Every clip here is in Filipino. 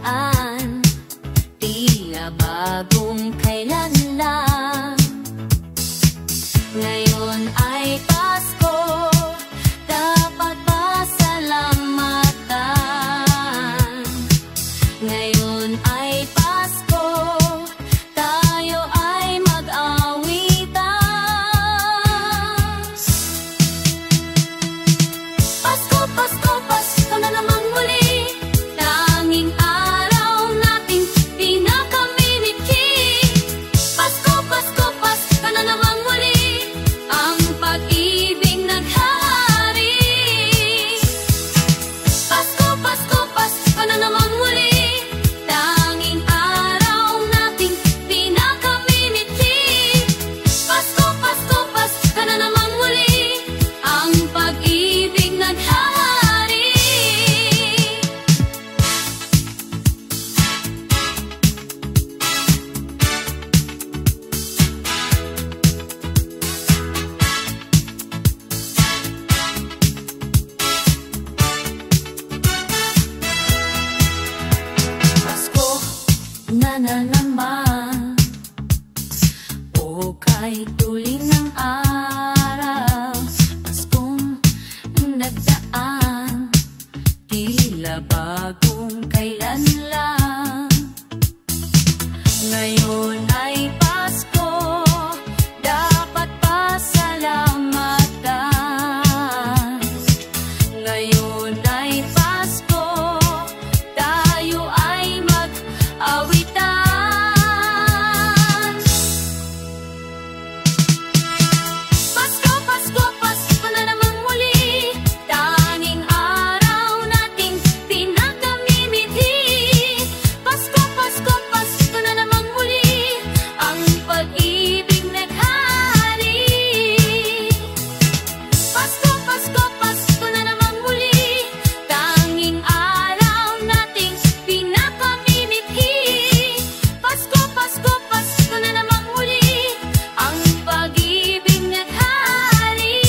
nagdaan, tila bagong kailan lang. Ngayon ay Pasko, dapat pasalamatan. Ngayon ay Pasko, tayo ay mag-awitan. Pasko, Pasko, Pasko na namang muli, tanging araw nating pinakamimiki. Pasko, Pasko, Pasko na namang muli, ang pag-ibig naghahari. Pasko, Pasko, Pasko na namang muli, tanging araw nating pinakamimiki. Pasko, Pasko, Pasko na namang muli, ang pag-ibig naghahari. Pasko na naman, o kahit tuling ng araw, Paskong nagdaan, tila bagong kailan lang. Ngayon ay Pasko, dapat pasalamatan. Ngayon ay Pasko, tayo ay mag-awitan. Pasko, Pasko, Pasko na namang muli, tanging araw nating pinakamimiti. Pasko, Pasko, Pasko na namang muli, ang pag-ibig naghahari. Pasko, Pasko, Pasko na namang muli, tanging araw nating pinakamimiti. Pasko, Pasko, Pasko na namang muli, ang pag-ibig naghahari.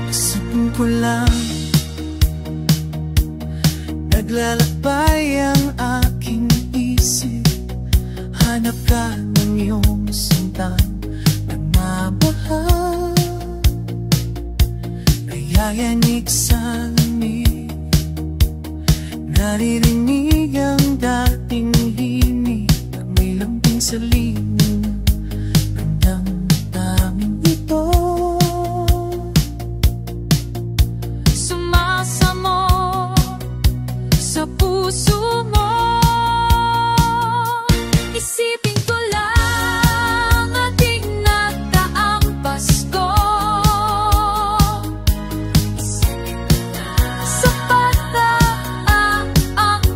Isipin ko lang, naglalakbay ang aking isip. Hanap ka ng iyong sintang nagmamahal, nayayanig sa lamig, naririnig ang dating himig. Pag may lambing sa lilim ng damdamin ito, Sumasamo sa puso mo. Isipin ko lang ating nagdaang Pasko. Sa bata ang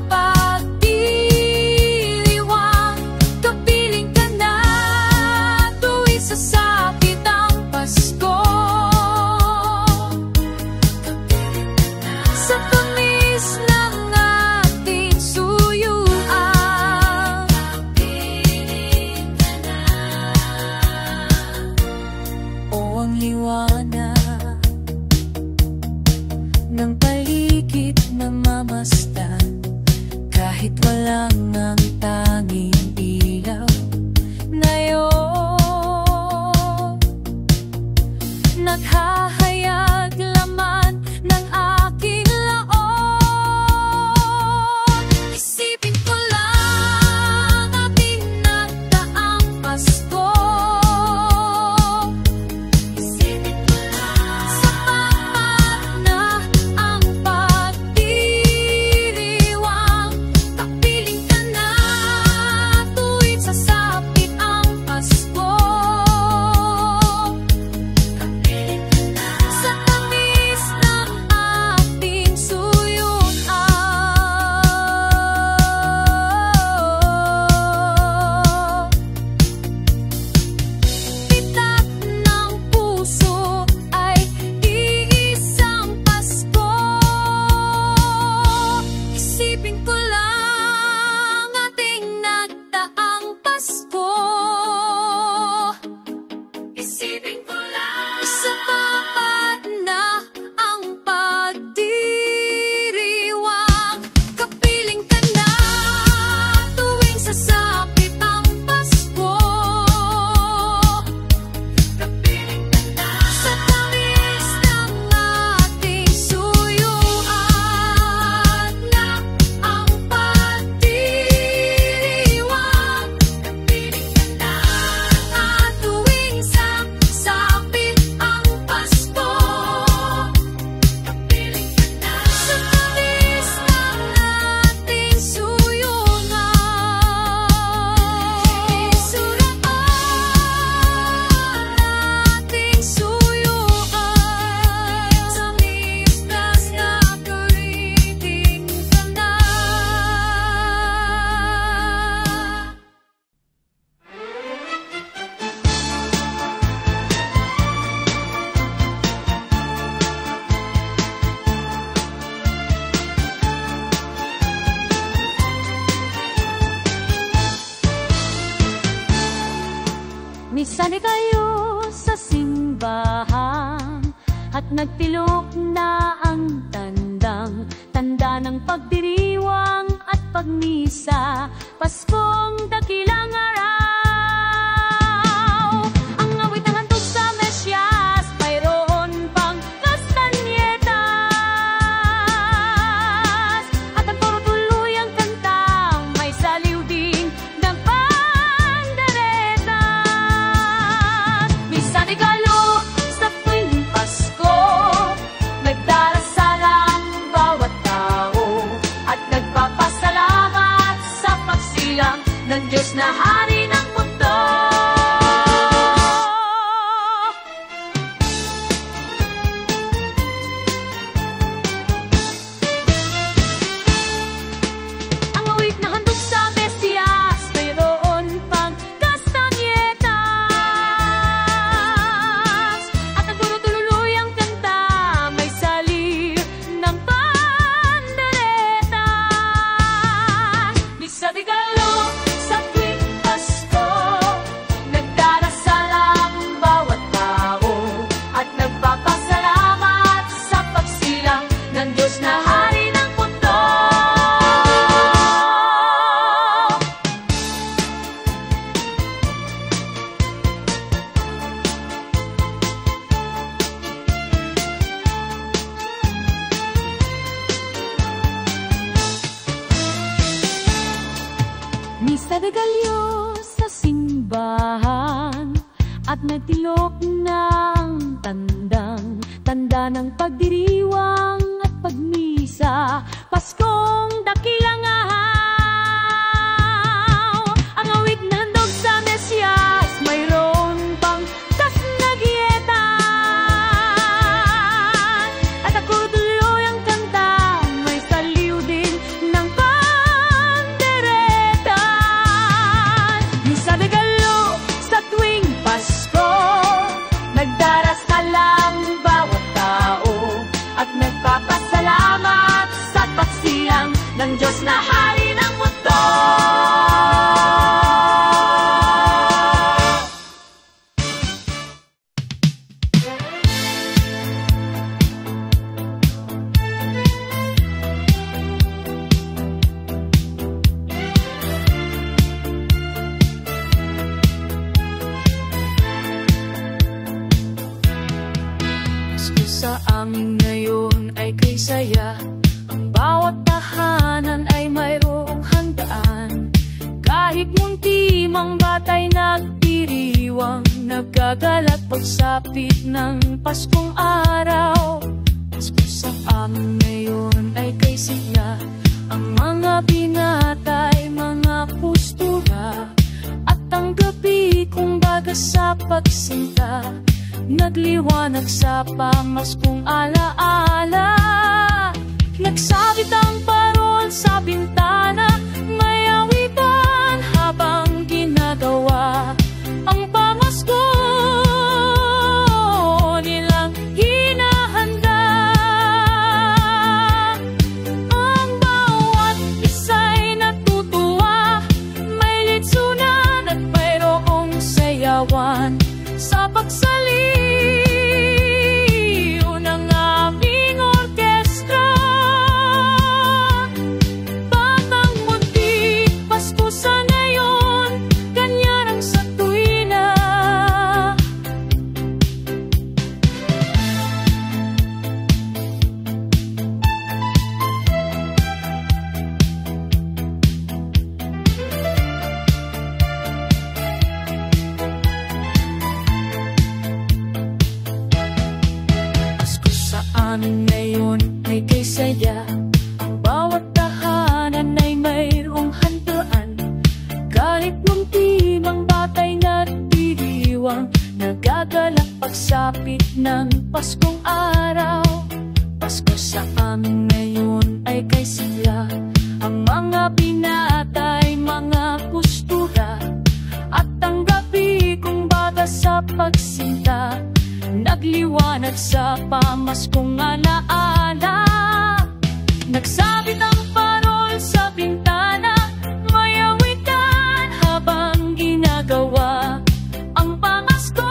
nagtayo sa simbahan at nagtilok na ang tanda ng pagdiriwang at pagmisa, Paskong dakilang araw. Ang awit ng handog sa Mesyas, mayroon pang kastanyetas, at ang koro tuluyang kanta, may saliw din ng panderetas. Misa de Gallo sa tuwing Pasko, nagdarasal ang bawat tao at nagpapasalamat sa pagsilang ng Diyos na Hari ng mundo. Ang awit na handog sa Mesiyas, mayroon pang kastanyetas, at ang tuluyang kanta, may saliw ng panderetas. Misa de Gallo sa tuwing Pasko, nagdarasal ang bawat tao at nagpapasalamat sa pagsilang ng Diyos na Hari ng mundo. Misa de Gallo sa simbahan at nagtilok ng tanda ng pagdiriwang at pagmisa, Paskong dakilang araw. Ang awit na handog sa Mesiyas, mayroon pang kastanyetas, at ang tuluyang kanta, may saliw din ng panderetas. Misa de Gallo sa tuwing Pasko, nagdarasal ang bawat tao at nagpapasalamat sa pagsilang ng Diyos na Hari ng mundo. Pasko sa amin ngayon ay kay saya, ang bawat tahanan ay mayroong handaan. Kahit munti mang batay nagdiriwang, nagkagalat pagsapit ng Paskong araw. Pasko sa amin ngayon ay kay saya, ang mga binatay, mga pustura, at ang gabi kung baga sa pagsinta, nagliwanag sa pamaskong alaala. Nagsabit ang parol sa bintana, may awitan habang ginagawa ang pamasko nilang hinahanda. Ang bawat isa'y natutuwa, may litsunan at mayroong sayawan sa pagsaliw ng aming orkestra. Batang munti, Pasko sa ngayon, ganyan ang sa tuwina. Pasko sa amin ngayon ay kay saya, ang bawat tahanan ay mayroong handaan. Kahit munti mang batay nagdiriwang, nagagalak pagsapit ng Paskong araw. Pasko sa amin ngayon ay kay saya, ang mga binatay, mga kustura, at ang gabi kung baga sa pagsinta, nagliwanag sa pamaskong alaala. Nagsabit ang parol sa bintana, may awitan habang ginagawa ang pamasko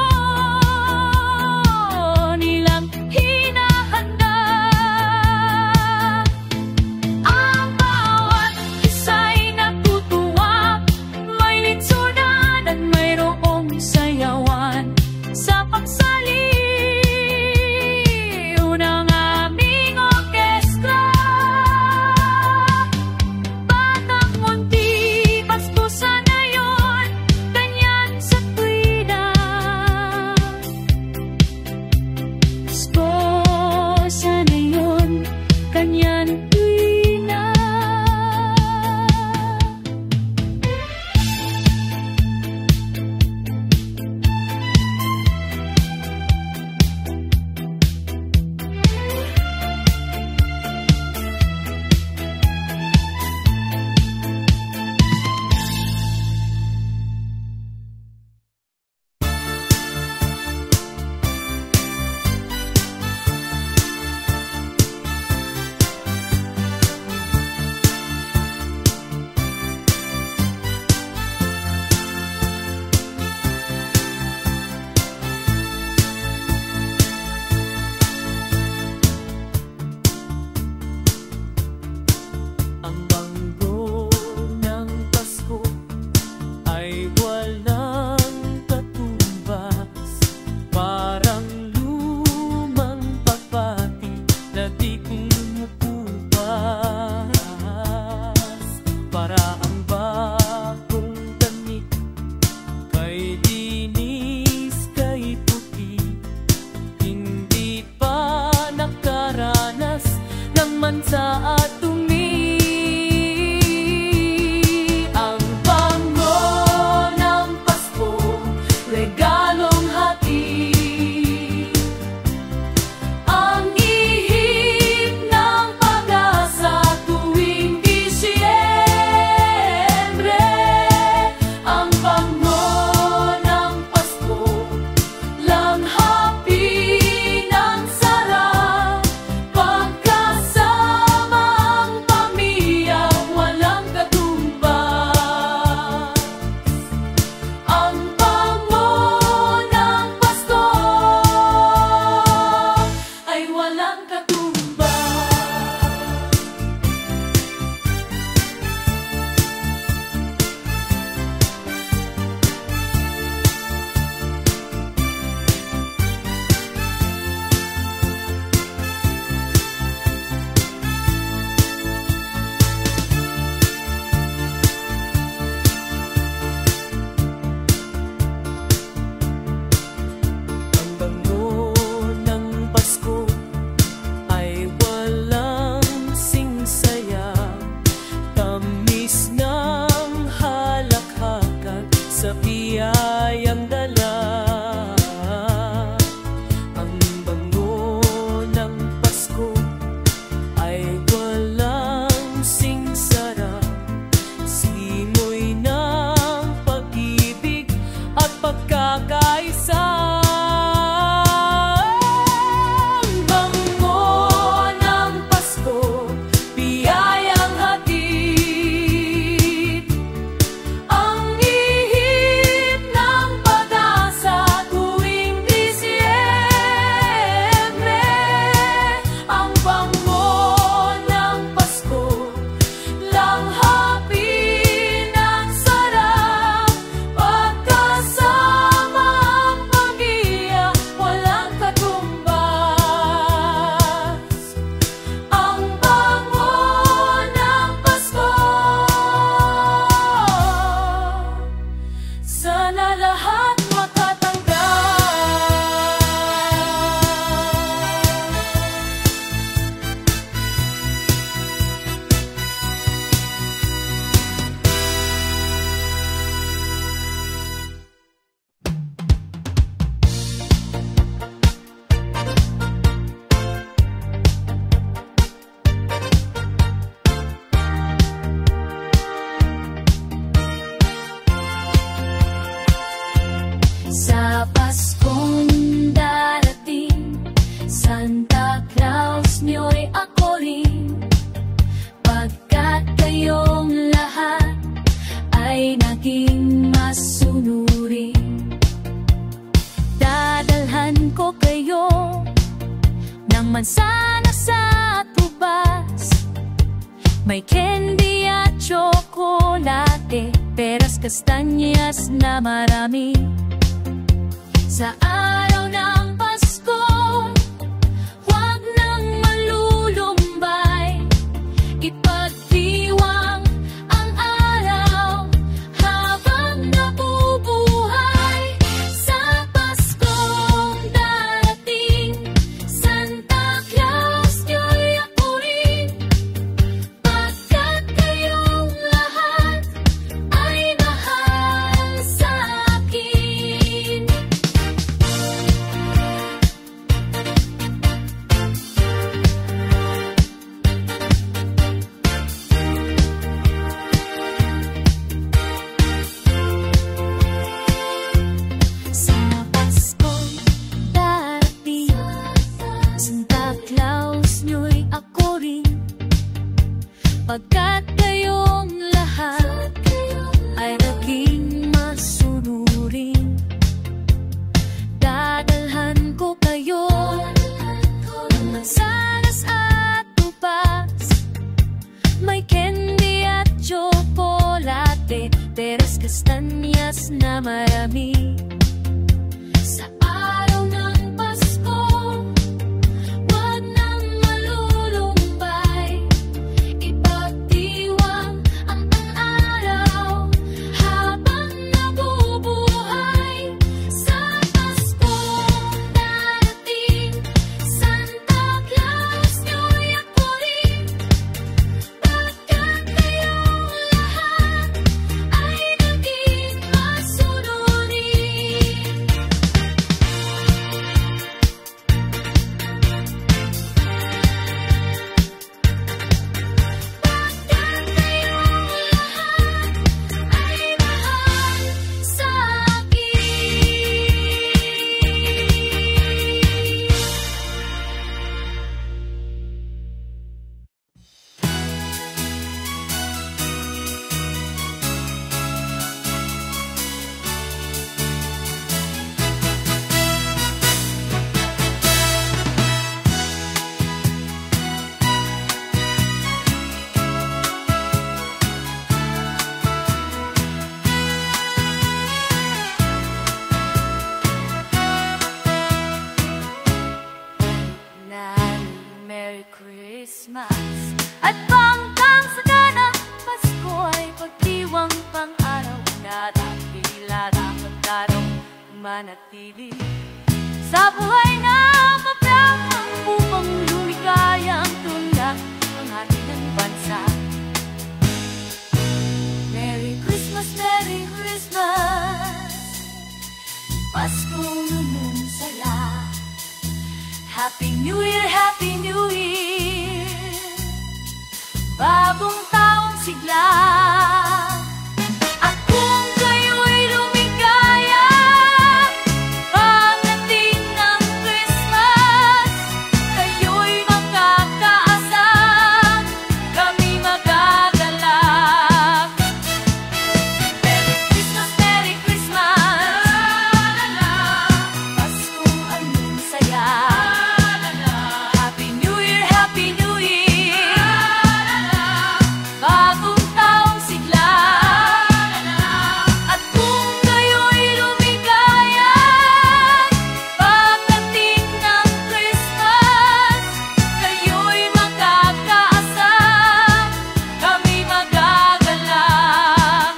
Paskong darating, Santa Claus niyo'y ako rin, pagkat kayong lahat ay naging masunurin. Dadalhan ko kayo ng mansana sa tubas, may candy at tsokolate, peras, kastanyas na marami. Sa araw ng Pasko, huwag nang malulumbay, ipagdiwang ang araw habang nabubuhay. Sa Paskong darating, Santa Claus niyo'y ako rin, pagkat kayong lahat ay mahal sa akin. Sa Paskong darating, Santa Claus niyo'y ako rin, pagkat kayong lahat ay naging masunurin. Dadalhan ko kayo ng mansanas at tupas, may candy at tsokolate, peras, kastanyas na marami. Sa araw ng Pasko, huwag nang malulumbay, ipagdiwang ang araw habang nabubuhay. Sa Paskong darating, Santa Claus niyo'y ako rin, pagkat kayong lahat ay naging masunurin. Pagkat kayong lahat ay mahal sa akin. Merry Christmas at pangkang sagana, Pasko ay pagdiwang pang-araw na dakila dapat darong manatili sa buhay na mapyamang upang lumigaya ang tundak ng ating bansa. Merry Christmas, Merry Christmas, Paskong saya. Happy New Year, Happy New Year, bagong taong sigla. At kung kayo'y lumigaya, pagdating ng Christmas, kayo'y makakaasam, kami magagalak. Merry Christmas, Merry Christmas, Paskong anong saya. Happy New Year, Happy New Year, bagong taong sigla. At kung kayo'y lumigaya, pagdating ng Christmas, kayo'y makakaasam, kami magagalak.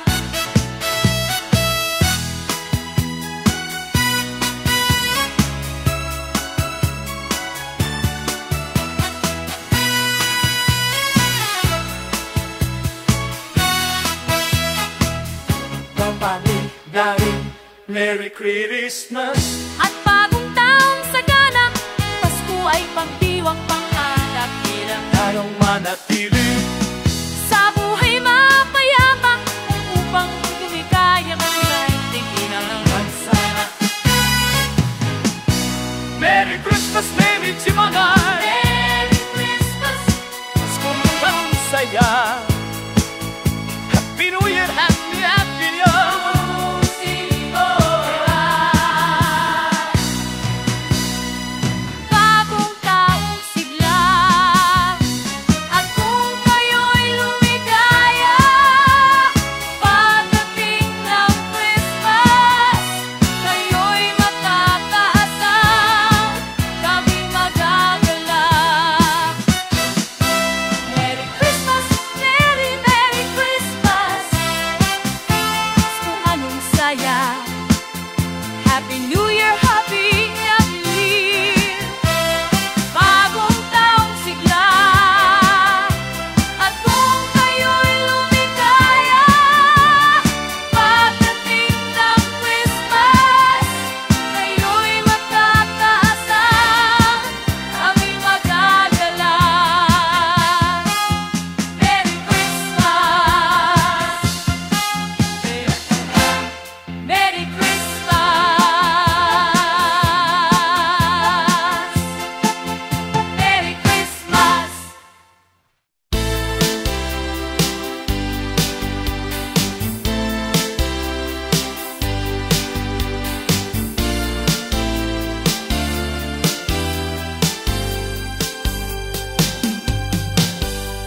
Pampaligaring Merry Christmas. At bagong taong sagana, Pasko ay pagdiwang pang-anak nilang Darong manatili sa buhay mapayapa, upang lumigaya ang ating inang bansa. konichiwa. Merry Christmas, Pasko mong saya. Happy New Year, Happy Happy New Year. bagong taong sigla. At kung kayo'y lumigaya, pagdating ng Christmas, kayo'y makakaasang kaming magagalak. Merry Christmas, Merry Merry Christmas, kung anong saya. Happy New Year, Happy Happy Year. Bagong taong sigla. At kung kayo'y lumigaya, pagdating ng Christmas, kayo'y magkakaasang kaming magagalak. Merry Christmas, Merry Christmas, Merry Christmas.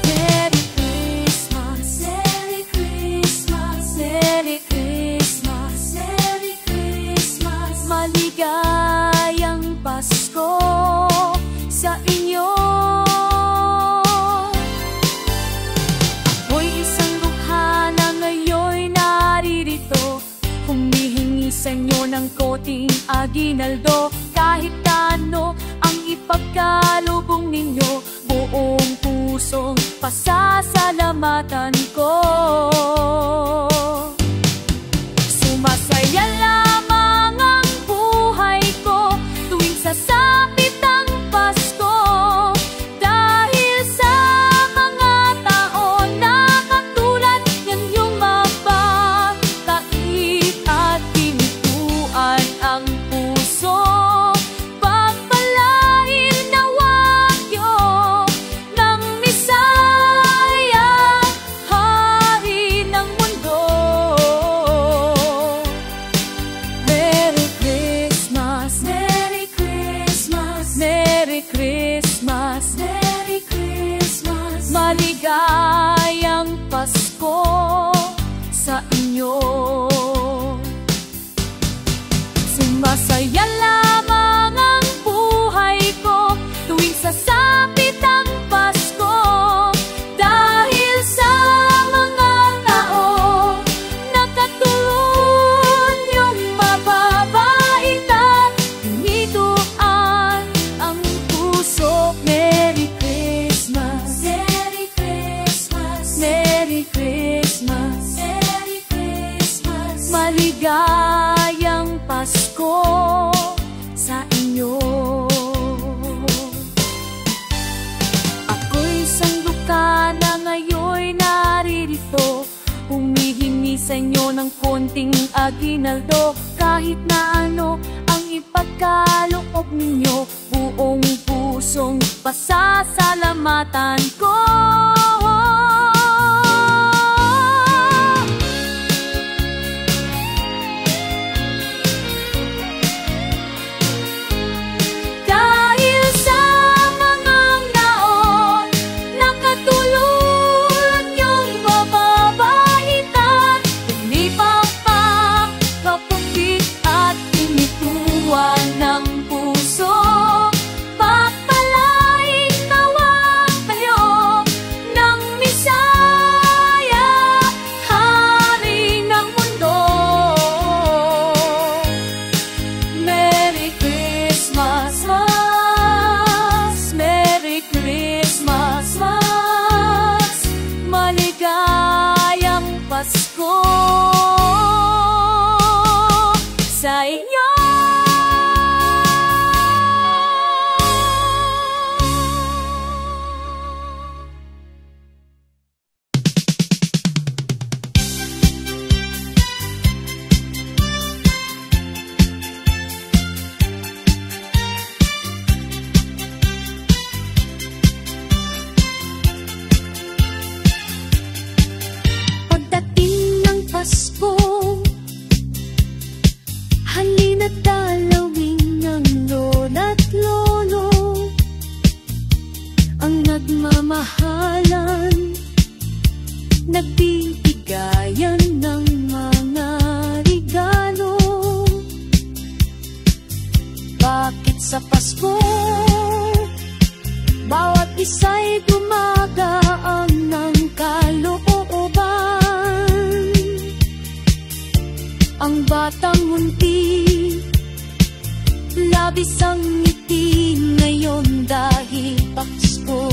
Merry Christmas, Merry Christmas, Merry Christmas, Merry Christmas. Maligayang Pasko sa inyo. Ako'y isang lukha na ngayon'y naririto, humihingi sa inyo ng konting aginaldo. Kahit ano ang ipagkalubong ninyo, buong pusong pasasalamatan ko. Sumasaya lamang ang buhay ko tuwing sasapit ang Pasko, dahil sa mga taon na katulad niyong mababait at pinituan ang puso. Pagpalain nawa kayo ng Misaya, Hari ng mundo. Merry Christmas, Merry Christmas, Merry Christmas, Merry Christmas. Maligayang Pasko sa inyo. Sumasaya lamang ang buhay ko tuwing sasapit ang Pasko, dahil sa mga tao na katulad niyong mababait at pinituan ang puso. Merry Christmas, Merry Christmas, Merry Christmas, Merry Christmas. Maligayang Pasko sa inyo. Ako'y isang luka na ngayon'y naririto, humihingi sa inyo ng konting aginaldo. Kahit na ano ang ipagkaloob ninyo, buong pusong pasasalamatan ko. Dahil sa mga naon na katulad niyong mababait at pinipakpak, kapupit at pinituan ng puso. Pagpalain nawa kayo bakit sa Pasko bawat isa'y gumagaan ng kalooban. Ang batang munti, labis ang ngiti ngayon dahil Pasko.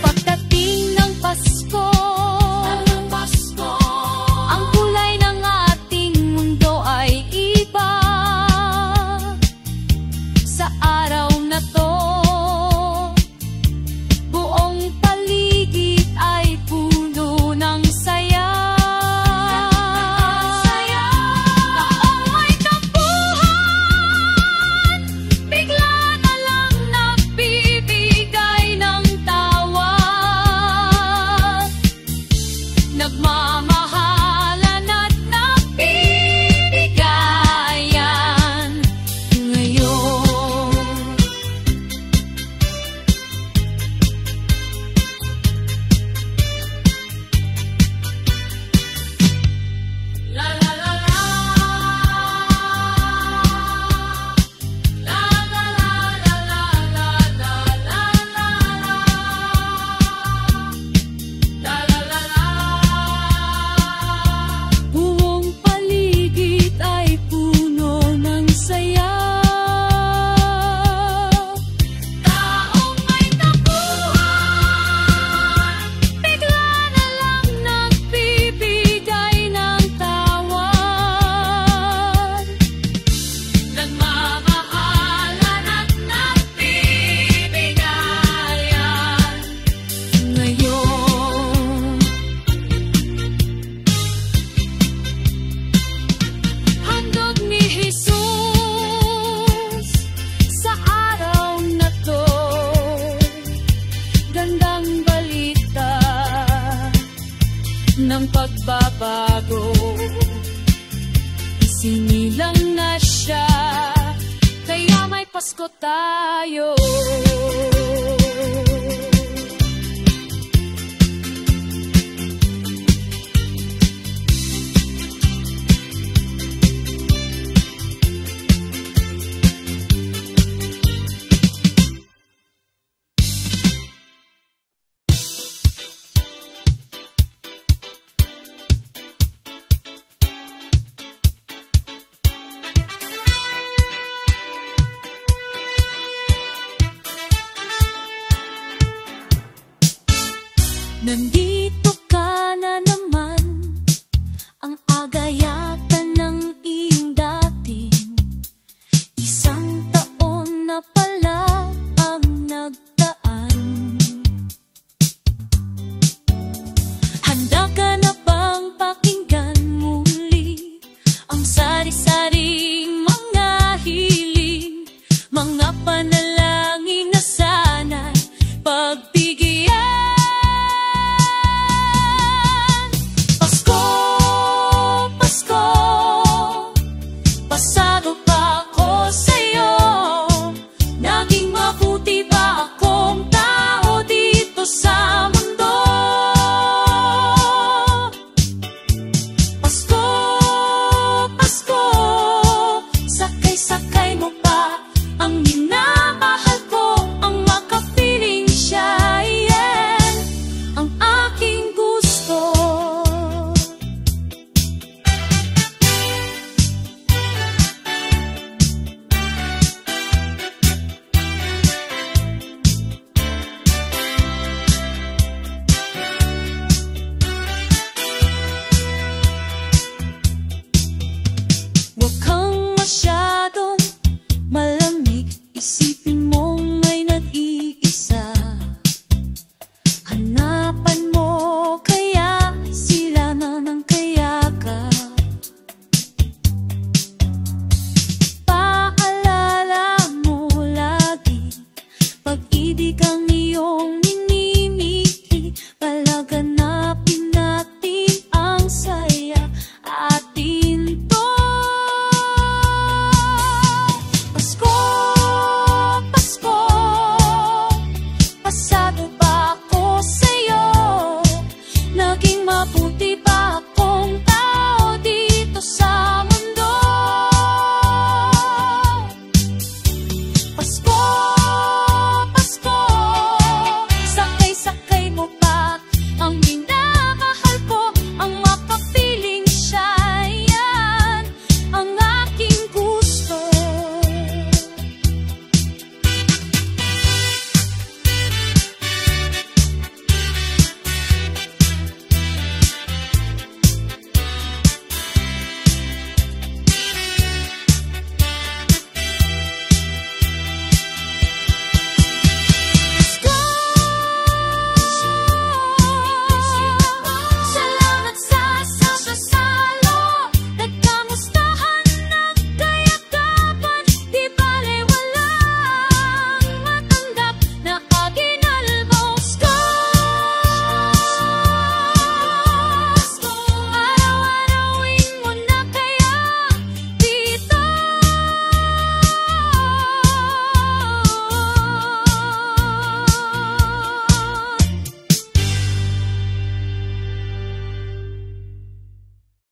Pagdating ng Pasko, ang kulay ng ating mundo ay iba. Sa araw na to, buong paligid ay puno ng saya. Noong may tampuhan, bigla na lang nagbibigay ng tawad. Nagmamahalan at nagbibigayan ngayon. La la la la, la la la la la la la la la la la la. Buong paligid ay puno ng saya. Taong may tapuhan, bigla na lang nagbibigay ng tawad. Nagmamahalan at nagbibigayan ngayon. Handog ni Jesus sa araw na to, gandang balita ng pagbabago. Isinilang na siya, kaya may Pasko tayo. Nandito